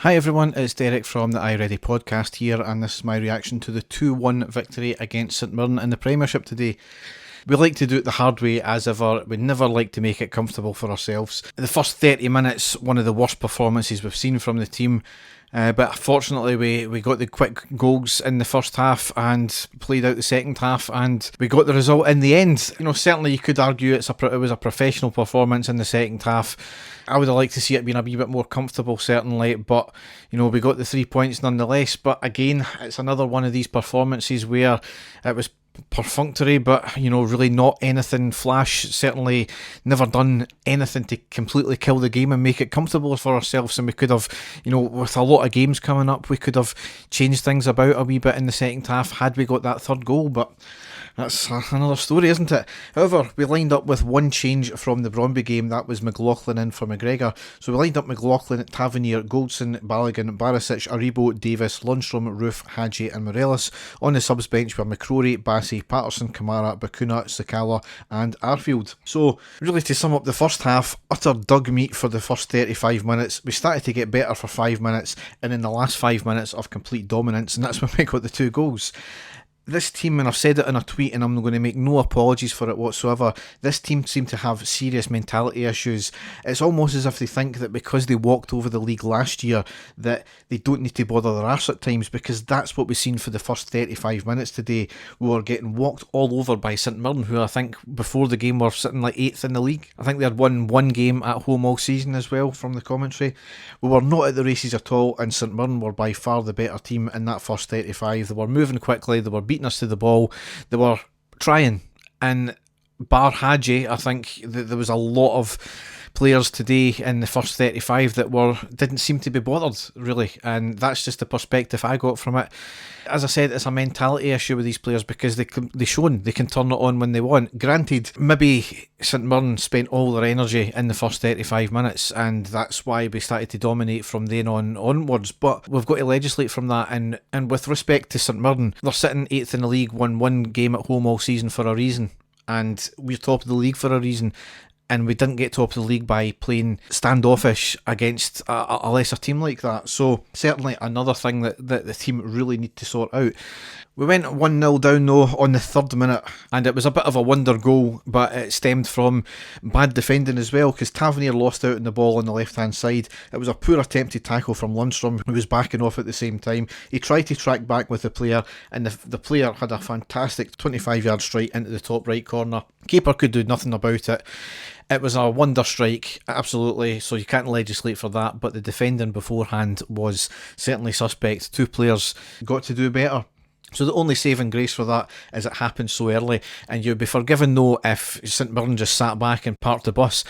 Hi everyone, it's Derek from the iReady podcast here, and this is my reaction to the 2-1 victory against St Mirren in the Premiership today. We like to do it the hard way as ever. We never like to make it comfortable for ourselves. The first 30 minutes, one of the worst performances we've seen from the team. But fortunately we got the quick goals in the first half and played out the second half, and we got the result in the end. You know, certainly you could argue it was a professional performance in the second half. I would have liked to see it being a wee bit more comfortable, certainly, but you know, we got the 3 points nonetheless. But again, it's another one of these performances where it was perfunctory, but you know, really not anything flash. Certainly never done anything to completely kill the game and make it comfortable for ourselves. And we could have, you know, with a lot of games coming up, we could have changed things about a wee bit in the second half had we got that third goal, but that's another story, isn't it? However, we lined up with one change from the Bromby game. That was McLaughlin in for McGregor. So we lined up McLaughlin, Tavernier, Goldson, Balogun, Barisic, Aribo, Davis, Lundstrom, Roof, Hadji and Morelos. On the subs bench were McCrory, Bassey, Patterson, Kamara, Bakuna, Sakala and Arfield. So really, to sum up the first half, utter dug meat for the first 35 minutes. We started to get better for 5 minutes, and in the last 5 minutes of complete dominance, and that's when we got the 2 goals. This team, and I've said it in a tweet and I'm going to make no apologies for it whatsoever, this team seem to have serious mentality issues. It's almost as if they think that because they walked over the league last year that they don't need to bother their arse at times, because that's what we've seen for the first 35 minutes today. We were getting walked all over by St Mirren, who I think before the game were sitting like 8th in the league. I think they had won one game at home all season as well from the commentary. We were not at the races at all, and St Mirren were by far the better team in that first 35. They were moving quickly, they were beating us to the ball, they were trying, and bar Hadji, I think there was a lot of players today in the first 35 that didn't seem to be bothered really, and that's just the perspective I got from it. As I said, it's a mentality issue with these players because they can turn it on when they want. Granted, maybe St Mirren spent all their energy in the first 35 minutes and that's why we started to dominate from then onwards, but we've got to legislate from that, and with respect to St Mirren, they're sitting 8th in the league, won one game at home all season for a reason, and we're top of the league for a reason. And we didn't get top of the league by playing standoffish against a lesser team like that. So certainly another thing that the team really need to sort out. We went 1-0 down though on the 3rd minute, and it was a bit of a wonder goal, but it stemmed from bad defending as well, because Tavernier lost out on the ball on the left hand side. It was a poor attempted tackle from Lundstrom, who was backing off at the same time. He tried to track back with the player, and the player had a fantastic 25-yard strike into the top right corner. Keeper could do nothing about it. It was a wonder strike, absolutely, so you can't legislate for that, but the defending beforehand was certainly suspect. 2 players got to do better. So the only saving grace for that is it happened so early, and you'd be forgiven though if St Mirren just sat back and parked the bus.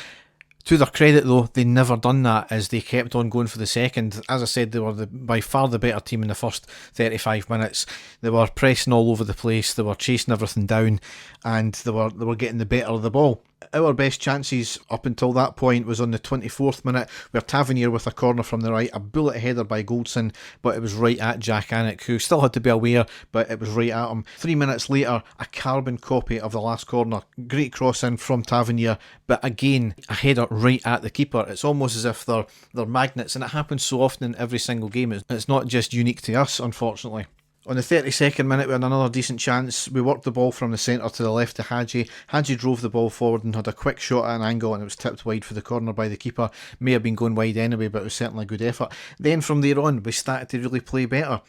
To their credit though, they never done that, as they kept on going for the second. As I said, they were by far the better team in the first 35 minutes. They were pressing all over the place, they were chasing everything down, and they were getting the better of the ball. Our best chances up until that point was on the 24th minute, where Tavernier with a corner from the right, a bullet header by Goldson, but it was right at Jack Annick, who still had to be aware, but it was right at him. 3 minutes later, a carbon copy of the last corner. Great cross in from Tavernier, but again, a header right at the keeper. It's almost as if they're magnets, and it happens so often in every single game. It's not just unique to us, unfortunately. On the 32nd minute, we had another decent chance. We worked the ball from the centre to the left to Hadji. Hadji drove the ball forward and had a quick shot at an angle, and it was tipped wide for the corner by the keeper. May have been going wide anyway, but it was certainly a good effort. Then from there on, we started to really play better.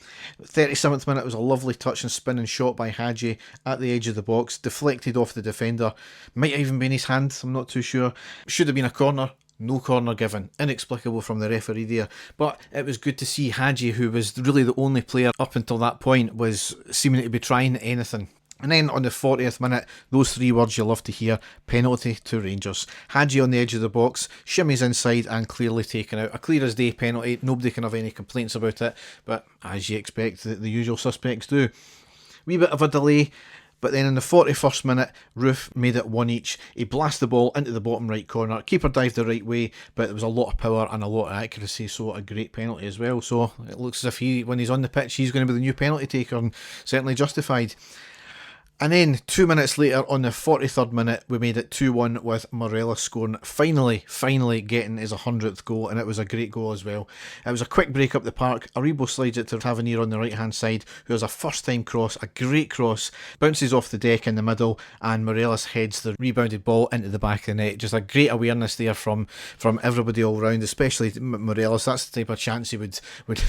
37th minute was a lovely touch and spin and shot by Hadji at the edge of the box, deflected off the defender. Might have even been his hand, I'm not too sure. Should have been a corner. No corner given. Inexplicable from the referee there. But it was good to see Hadji, who was really the only player up until that point, was seeming to be trying anything. And then on the 40th minute, those 3 words you love to hear: penalty to Rangers. Hadji on the edge of the box, shimmies inside and clearly taken out. A clear as day penalty, nobody can have any complaints about it, but as you expect, the usual suspects do. Wee bit of a delay, but then in the 41st minute, Roof made it 1 each. He blasted the ball into the bottom right corner. Keeper dived the right way, but there was a lot of power and a lot of accuracy, so a great penalty as well. So it looks as if when he's on the pitch, he's going to be the new penalty taker, and certainly justified. And then 2 minutes later, on the 43rd minute, we made it 2-1 with Morelos scoring, finally getting his 100th goal, and it was a great goal as well. It was a quick break up the park. Aribo slides it to Tavernier on the right hand side, who has a first time cross, a great cross, bounces off the deck in the middle, and Morelos heads the rebounded ball into the back of the net. Just a great awareness there from everybody all round, especially Morelos. That's the type of chance he would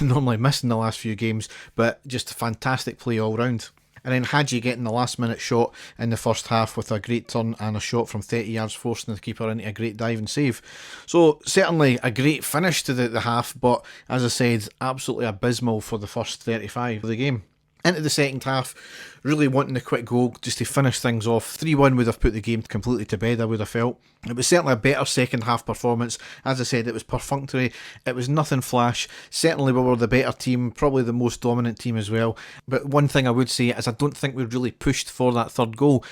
normally miss in the last few games, but just fantastic play all round. And then Hadji getting the last minute shot in the first half with a great turn and a shot from 30 yards, forcing the keeper into a great dive and save. So certainly a great finish to the half, but as I said, absolutely abysmal for the first 35 of the game. Into the second half, really wanting a quick goal just to finish things off. 3-1 would have put the game completely to bed, I would have felt. It was certainly a better second half performance. As I said, it was perfunctory. It was nothing flash. Certainly we were the better team, probably the most dominant team as well. But one thing I would say is I don't think we really pushed for that third goal.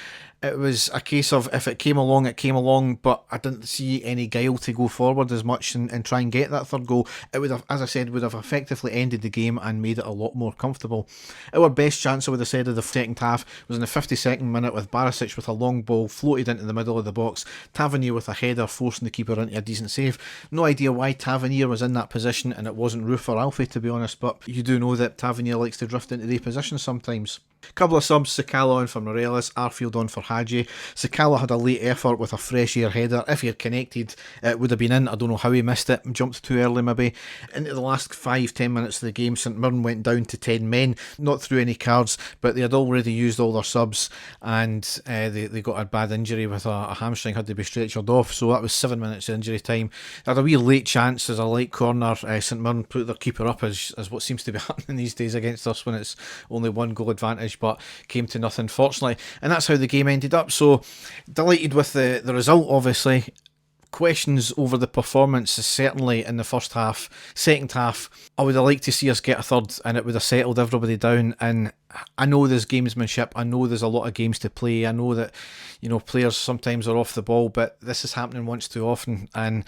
It was a case of if it came along, it came along, but I didn't see any guile to go forward as much and try and get that third goal. It would have, as I said, would have effectively ended the game and made it a lot more comfortable. Our best chance, I would have said, of the second half was in the 52nd minute with Barisic with a long ball floated into the middle of the box. Tavernier with a header forcing the keeper into a decent save. No idea why Tavernier was in that position and it wasn't Roof or Alfie, to be honest, but you do know that Tavernier likes to drift into the positions sometimes. Couple of subs, Sakala on for Morelos, Arfield on for Hadji. Sakala had a late effort with a fresh air header. If he had connected, it would have been in. I don't know how he missed it, jumped too early maybe. Into the last 5-10 minutes of the game, St Mirren went down to 10 men, not through any cards, but they had already used all their subs, and they got a bad injury with a hamstring, had to be stretchered off, so that was 7 minutes of injury time. They had a wee late chance as a late corner. St Mirren put their keeper up as what seems to be happening these days against us when it's only one goal advantage, but came to nothing fortunately, and that's how the game ended up. So delighted with the result, obviously. Questions over the performance certainly in the first half. Second half, I would have liked to see us get a third and it would have settled everybody down. And I know there's gamesmanship, I know there's a lot of games to play, I know that, you know, players sometimes are off the ball, but this is happening once too often, and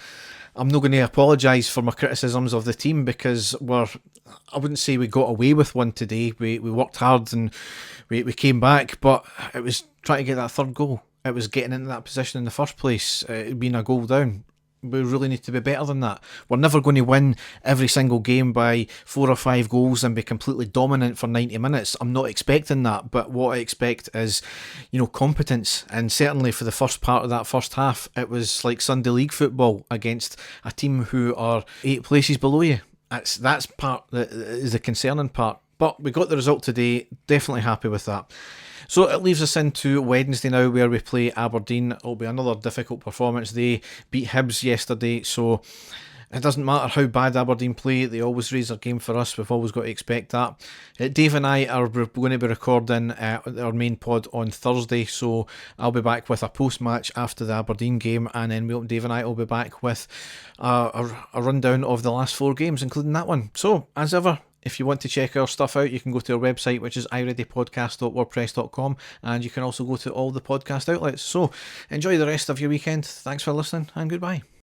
I'm not going to apologise for my criticisms of the team, because I wouldn't say we got away with one today. We worked hard and we came back, but it was trying to get that third goal. It was getting into that position in the first place, being a goal down. We really need to be better than that. We're never going to win every single game by 4 or 5 goals and be completely dominant for 90 minutes. I'm not expecting that, but what I expect is, you know, competence. And certainly for the first part of that first half, it was like Sunday League football against a team who are 8 places below you. That's part that is the concerning part. But we got the result today, definitely happy with that. So it leaves us into Wednesday now, where we play Aberdeen. It'll be another difficult performance. They beat Hibs yesterday, so it doesn't matter how bad Aberdeen play, they always raise their game for us. We've always got to expect that. Dave and I are going to be recording our main pod on Thursday, so I'll be back with a post-match after the Aberdeen game, and then Dave and I will be back with a rundown of the last 4 games, including that one. So, as ever, if you want to check our stuff out, you can go to our website, which is ireadypodcast.wordpress.com, and you can also go to all the podcast outlets. So enjoy the rest of your weekend. Thanks for listening, and goodbye.